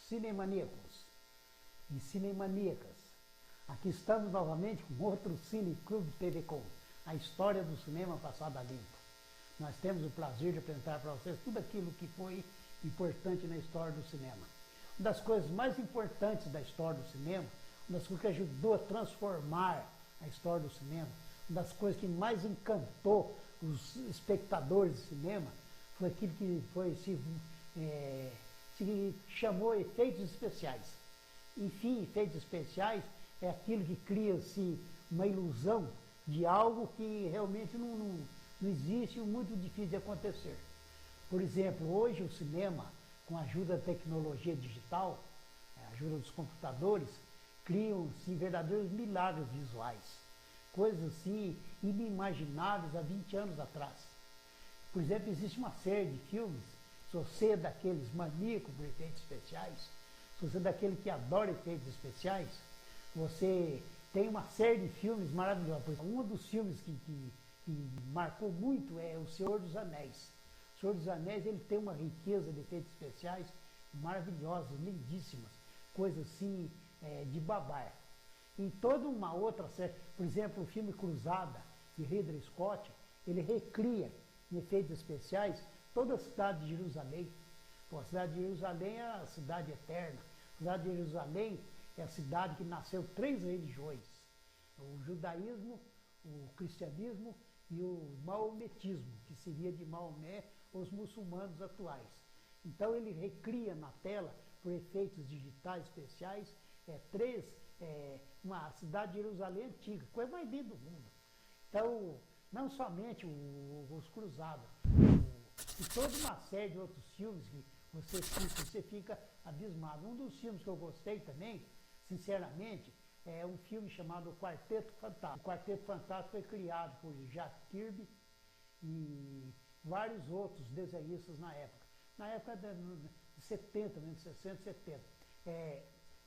cinemaníacos e cinemaníacas. Aqui estamos novamente com outro Cine Clube TV Com, a história do cinema passado a limpo. Nós temos o prazer de apresentar para vocês tudo aquilo que foi importante na história do cinema. Uma das coisas mais importantes da história do cinema, uma das coisas que ajudou a transformar a história do cinema, uma das coisas que mais encantou os espectadores de cinema, foi aquilo que se chamou efeitos especiais. Enfim, efeitos especiais é aquilo que cria-se uma ilusão de algo que realmente não existe e muito difícil de acontecer. Por exemplo, hoje o cinema, com a ajuda da tecnologia digital, a ajuda dos computadores, criam-se verdadeiros milagres visuais. Coisas assim inimagináveis há 20 anos atrás. Por exemplo, existe uma série de filmes, se você é daqueles maníacos por efeitos especiais, se você é daquele que adora efeitos especiais, você tem uma série de filmes maravilhosos. Um dos filmes que marcou muito é O Senhor dos Anéis. O Senhor dos Anéis, ele tem uma riqueza de efeitos especiais maravilhosos, lindíssimas, coisas assim de babar. Em toda uma outra série, por exemplo, o filme Cruzada, de Ridley Scott, ele recria em efeitos especiais toda a cidade de Jerusalém. Pô, a cidade de Jerusalém é a cidade eterna. A cidade de Jerusalém é a cidade que nasceu 3 religiões: o judaísmo, o cristianismo e o maometismo, que seria de Maomé os muçulmanos atuais. Então ele recria na tela, por efeitos digitais especiais, uma cidade de Jerusalém antiga, coisa mais linda do mundo. Então, não somente os Cruzados, e toda uma série de outros filmes que você fica abismado. Um dos filmes que eu gostei também, sinceramente, é um filme chamado Quarteto Fantástico. O Quarteto Fantástico foi criado por Jack Kirby e vários outros desenhistas na época. Na época de 70, 60, 70.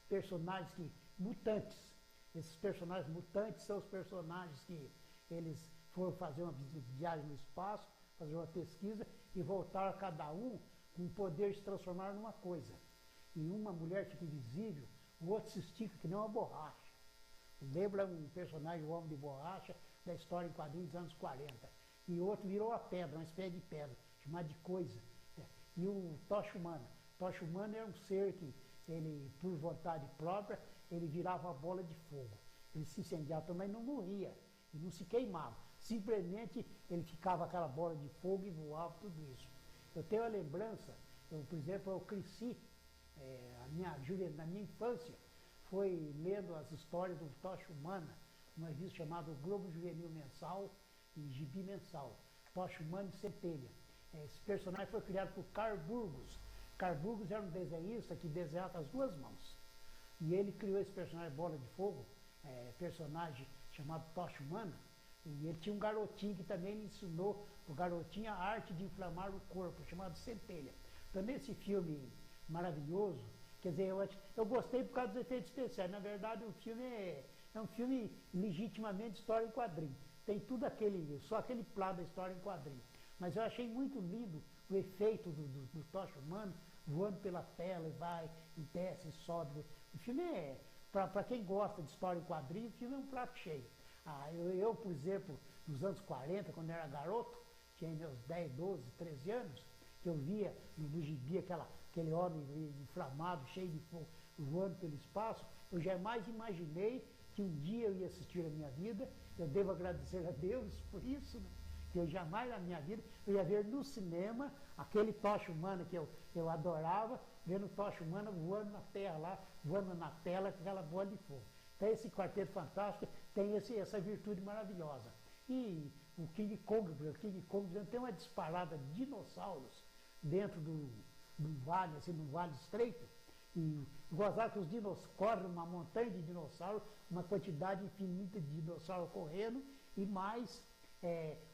Personagens mutantes. Esses personagens mutantes são os personagens que eles foram fazer uma viagem no espaço, fazer uma pesquisa e voltaram cada um com o poder de se transformar numa coisa. E uma mulher fica invisível, o outro se estica que nem uma borracha. Lembra um personagem, o Homem de Borracha, da história em quadrinhos dos anos 40. E o outro virou a pedra, uma espécie de pedra, chamada de coisa. E o Tocha Humana. Tocha Humana era um ser que, ele, por vontade própria, ele virava uma bola de fogo. Ele se incendiava também, não morria, e não se queimava. Simplesmente ele ficava aquela bola de fogo e voava, tudo isso. Eu tenho a lembrança, por exemplo, eu cresci, na minha infância, foi lendo as histórias do Tocha Humana, uma revista chamada Globo Juvenil Mensal e Gibi Mensal, Tocha Humana e Centelha. Esse personagem foi criado por Carl Burgos. Carl Burgos era um desenhista que desenhava com as 2 mãos. E ele criou esse personagem Bola de Fogo, personagem chamado Tocha Humana, e ele tinha um garotinho que também ensinou o garotinho a arte de inflamar o corpo, chamado Centelha. Então, nesse filme maravilhoso, quer dizer, eu gostei por causa dos efeitos especiais. Na verdade, o filme é um filme legitimamente história em quadrinho. Tem tudo só aquele plano da história em quadrinho. Mas eu achei muito lindo o efeito do Tocha Humano voando pela tela e vai, e desce, e sobe. O filme para quem gosta de história em quadrinho, o filme é um prato cheio. Eu, por exemplo, nos anos 40, quando eu era garoto, tinha meus 10, 12, 13 anos, que eu via no gibi aquele homem inflamado, cheio de fogo, voando pelo espaço, eu jamais imaginei que um dia eu ia assistir a minha vida. Eu devo agradecer a Deus por isso, né? Que eu jamais na minha vida eu ia ver no cinema aquele Tocha Humana que eu adorava, vendo Tocha Humana voando na terra lá, voando na tela com aquela bola de fogo. Então esse Quarteto Fantástico tem essa virtude maravilhosa. E o King Kong tem uma disparada de dinossauros dentro do vale, assim, num vale estreito, e gozar que os dinossauros correm uma montanha de dinossauros, uma quantidade infinita de dinossauros correndo, e mais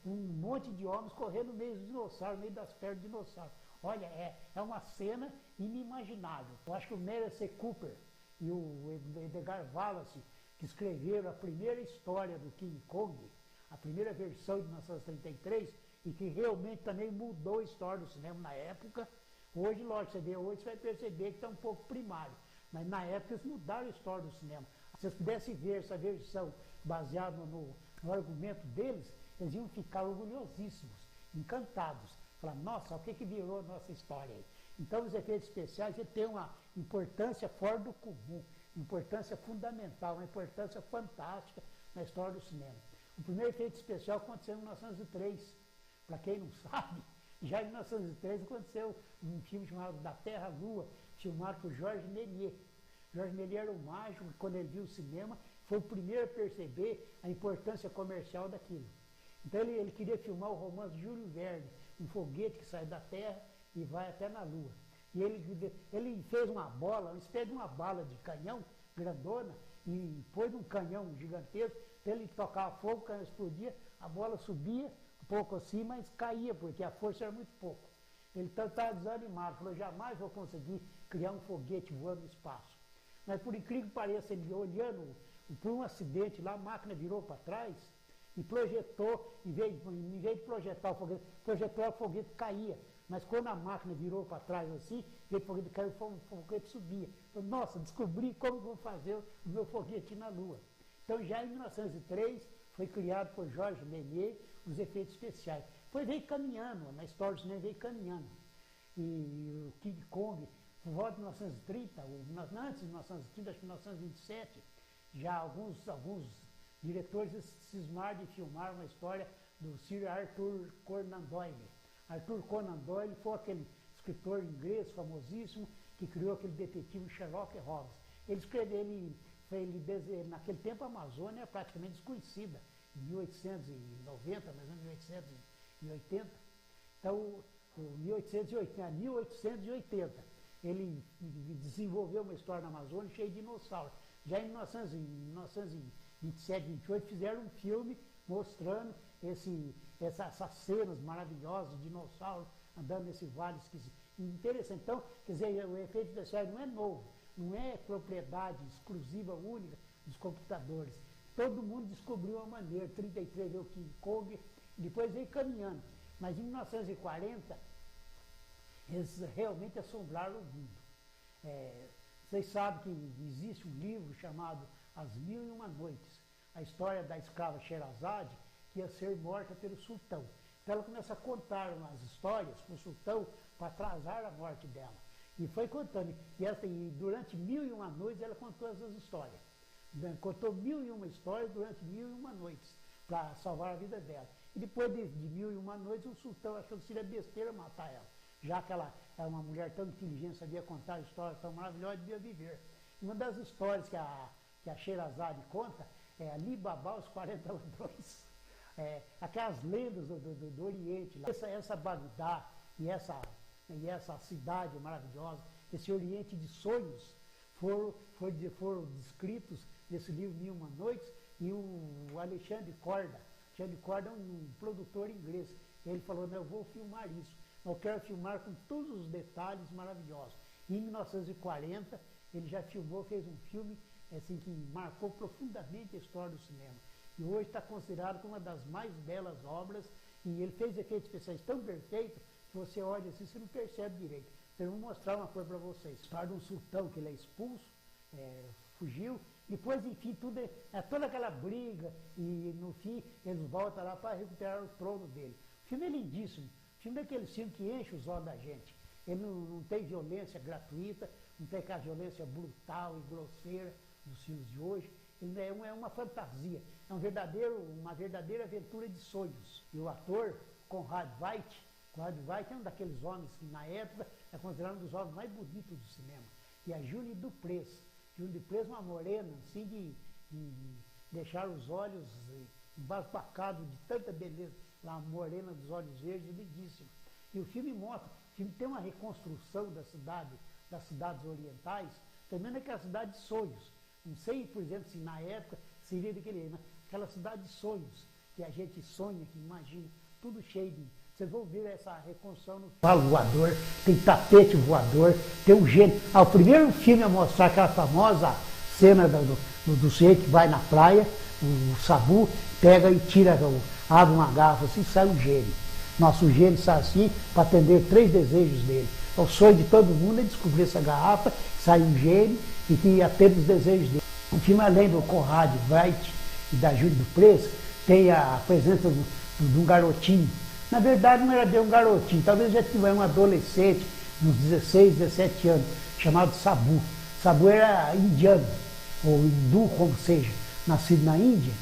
um monte de homens correndo no meio dos dinossauros, no meio das pernas dos dinossauros. Olha, é uma cena inimaginável. Eu acho que o Merian C. Cooper e o Edgar Wallace, que escreveram a primeira história do King Kong, a primeira versão de 1933, e que realmente também mudou a história do cinema na época, Hoje, lógico, você vê hoje, você vai perceber que está um pouco primário. Mas na época eles mudaram a história do cinema. Se vocês pudessem ver essa versão baseada no argumento deles, eles iam ficar orgulhosíssimos, encantados. Falar, nossa, o que virou a nossa história aí? Então, os efeitos especiais têm uma importância fora do comum, importância fundamental, uma importância fantástica na história do cinema. O primeiro efeito especial aconteceu em 1903. Para quem não sabe, já em 1903 aconteceu um filme chamado Da Terra à Lua, filmado por Georges Méliès. Georges Méliès era um mágico, quando ele viu o cinema, foi o primeiro a perceber a importância comercial daquilo. Então ele queria filmar o romance de Júlio Verne, um foguete que sai da Terra e vai até na Lua. E ele fez uma bola, uma espécie de uma bala de canhão, grandona, e pôs um canhão gigantesco, então ele tocava fogo, o canhão explodia, a bola subia um pouco assim, mas caía, porque a força era muito pouco. Ele estava desanimado, falou, jamais vou conseguir criar um foguete voando no espaço. Mas por incrível que pareça, ele olhando por um acidente lá, a máquina virou para trás e projetou, em vez de projetar o foguete, projetou o foguete caía. Mas quando a máquina virou para trás assim, o foguete caiu, o foguete subia. Falei, nossa, descobri como vou fazer o meu foguete na Lua. Então já em 1903 foi criado por Georges Méliès os efeitos especiais. Veio caminhando, na história do cinema veio caminhando. E o King Kong, por volta de 1930, antes de 1930, acho que 1927, já alguns diretores cismaram de filmar uma história do Sir Arthur Conan Doyle. Arthur Conan Doyle foi aquele escritor inglês famosíssimo que criou aquele detetive Sherlock Holmes. Naquele tempo a Amazônia era praticamente desconhecida, em 1890, mais ou menos 1880. Então, em 1880, ele desenvolveu uma história na Amazônia cheia de dinossauros. Já em 1927, 28, fizeram um filme mostrando essas cenas maravilhosas de dinossauros andando nesse vale esquisito. Interessante. Então, quer dizer, o efeito especial não é novo, não é propriedade exclusiva, única dos computadores. Todo mundo descobriu uma maneira. 33 veio o King Kong, depois veio caminhando. Mas em 1940, eles realmente assombraram o mundo. Vocês sabem que existe um livro chamado As Mil e Uma Noites, a história da escrava Sherazade, que ia ser morta pelo sultão. Então ela começa a contar umas histórias para o sultão para atrasar a morte dela. E foi contando. E durante 1001 noites ela contou essas histórias. Contou 1001 histórias durante 1001 noites para salvar a vida dela. E depois de 1001 noites o sultão achou que seria besteira matar ela. Já que ela é uma mulher tão inteligente, sabia contar histórias tão maravilhosas, devia viver. E uma das histórias que a Sherazade conta é Ali Babá, os 40 ladrões. Aquelas lendas do Oriente. Lá. Essa Bagdá e essa cidade maravilhosa, esse Oriente de sonhos, foram descritos nesse livro Mil e Uma Noites, e o Alexandre Korda. Alexandre Korda é um produtor inglês. Ele falou, eu vou filmar isso. Eu quero filmar com todos os detalhes maravilhosos. E em 1940, ele já filmou, fez um filme assim, que marcou profundamente a história do cinema. E hoje está considerado como uma das mais belas obras, e ele fez efeitos especiais tão perfeitos que você olha assim, você não percebe direito. Então, eu vou mostrar uma coisa para vocês. História de um sultão que ele é expulso, fugiu, depois, enfim, toda aquela briga, e no fim eles voltam lá para recuperar o trono dele. O filme é lindíssimo. O filme é aquele filme que enche os olhos da gente. Ele não tem violência gratuita, não tem aquela violência brutal e grosseira dos filmes de hoje. Ele é uma fantasia, é uma verdadeira aventura de sonhos. E o ator, Conrad Veidt é um daqueles homens que na época é considerado um dos homens mais bonitos do cinema. E a Julie Duprez. Julie Duprez é uma morena, assim, de deixar os olhos embasbacados de tanta beleza. Lá, a morena dos olhos verdes, lindíssima. E o filme tem uma reconstrução das cidades orientais, também naquela cidade de sonhos. Não sei, por exemplo, se na época seria aquela cidade de sonhos, que a gente sonha, que imagina, tudo cheio de... Vocês vão ver essa reconstrução no cavalo voador, tem tapete voador, tem um gênio. O primeiro filme a mostrar aquela famosa cena do sujeito que vai na praia, o sabu pega e abre uma garrafa assim, sai um gênio. Nosso gênio sai assim para atender 3 desejos dele. O sonho de todo mundo é descobrir essa garrafa, sai um gênio e que atende os desejos dele. O filme, além do Conrad Veidt e da Júlia do Preço, tem a presença de um garotinho. Na verdade, não era bem um garotinho, talvez já tivesse um adolescente, uns 16, 17 anos, chamado Sabu. Sabu era indiano, ou hindu, como seja, nascido na Índia,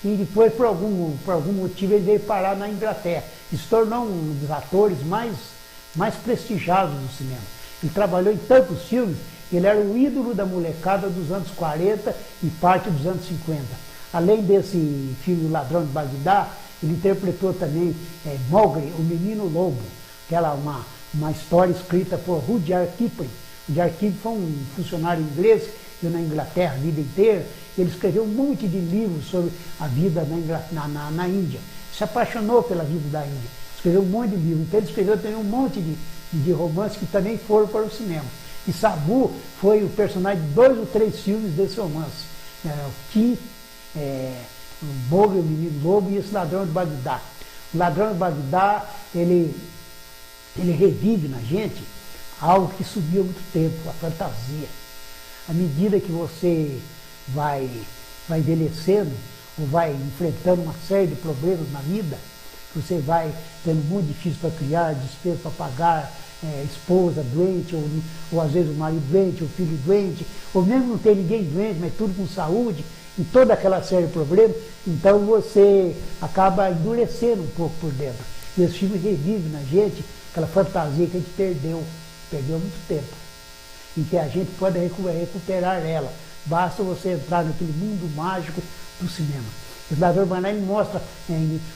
e depois, por algum motivo, ele veio parar na Inglaterra e se tornou um dos atores mais prestigiados do cinema. Ele trabalhou em tantos filmes, ele era o ídolo da molecada dos anos 40 e parte dos anos 50. Além desse filme O Ladrão de Bagdá, ele interpretou também Mowgli, o Menino Lobo, que era uma história escrita por Rudyard Kipling. Rudyard Kipling foi um funcionário inglês, que na Inglaterra a vida inteira. Ele escreveu um monte de livros sobre a vida na Índia. Se apaixonou pela vida da Índia. Escreveu um monte de livros. Então ele escreveu também um monte de romances que também foram para o cinema. E Sabu foi o personagem de 2 ou 3 filmes desse romance. O Kim, o Mowgli, o Menino Lobo e esse Ladrão de Bagdá. O Ladrão de Bagdá, ele revive na gente algo que subiu há muito tempo, a fantasia. À medida que você vai envelhecendo, ou vai enfrentando uma série de problemas na vida, você vai tendo muito difícil para criar, despesa para pagar, esposa doente, ou às vezes o marido doente, o filho doente, ou mesmo não ter ninguém doente, mas tudo com saúde, e toda aquela série de problemas, então você acaba endurecendo um pouco por dentro. E esse filme revive na gente aquela fantasia que a gente perdeu há muito tempo, e que a gente pode recuperar ela. Basta você entrar naquele mundo mágico do cinema. O Ladrão de Bagdá mostra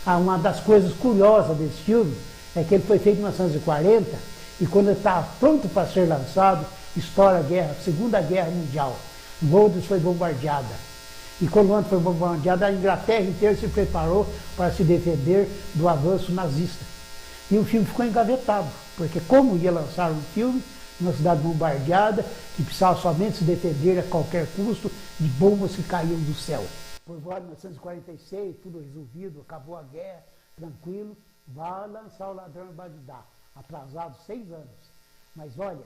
uma das coisas curiosas desse filme, é que ele foi feito em 1940, e quando ele estava pronto para ser lançado, estoura a Segunda Guerra Mundial. Londres foi bombardeada. E quando Londres foi bombardeada, a Inglaterra inteira se preparou para se defender do avanço nazista. E o filme ficou engavetado, porque como ia lançar um filme numa cidade bombardeada, que precisava somente se defender a qualquer custo de bombas que caíam do céu. Por volta de 1946, tudo resolvido, acabou a guerra, tranquilo, vai lançar o Ladrão de Bagdá, atrasado 6 anos. Mas olha,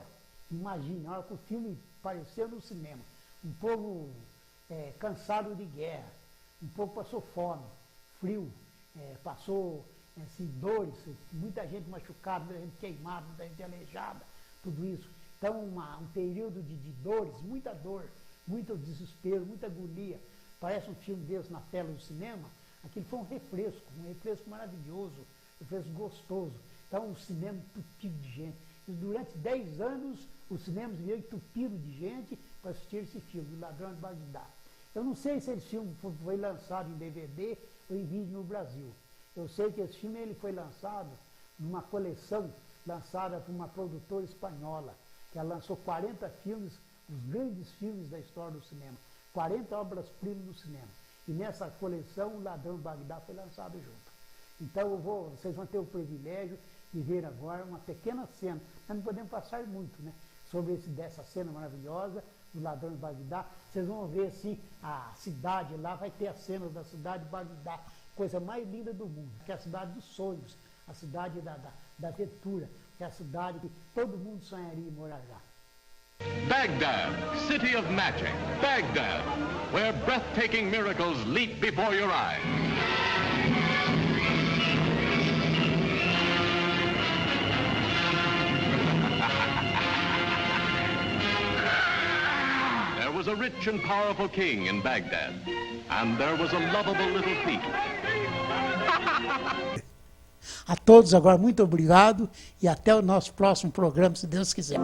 imagine, a hora que o filme apareceu no cinema, um povo cansado de guerra, um povo passou fome, frio, passou dores, muita gente machucada, muita gente queimada, muita gente aleijada, tudo isso. Então, um período de dores, muita dor, muito desespero, muita agonia. Parece um filme desse na tela do cinema. Aquilo foi um refresco maravilhoso, um refresco gostoso. Então, o cinema entupido de gente. E durante 10 anos, o cinema veio entupido de gente para assistir esse filme, O Ladrão de Bagdá. Eu não sei se esse filme foi lançado em DVD ou em vídeo no Brasil. Eu sei que esse filme ele foi lançado numa coleção lançada por uma produtora espanhola, que ela lançou 40 filmes, os grandes filmes da história do cinema, 40 obras-primas do cinema. E nessa coleção, O Ladrão de Bagdá foi lançado junto. Então vocês vão ter o privilégio de ver agora uma pequena cena, nós não podemos passar muito, né, sobre dessa cena maravilhosa, do Ladrão de Bagdá. Vocês vão ver assim, a cidade lá, vai ter a cena da cidade de Bagdá, coisa mais linda do mundo, que é a cidade dos sonhos, a cidade da aventura, que é a cidade que todo mundo sonharia em morar lá. Baghdad, city of magic. Baghdad, where breathtaking miracles leap before your eyes. There was a rich and powerful king in Baghdad, and there was a lovable little thief. A todos agora, muito obrigado e até o nosso próximo programa, se Deus quiser.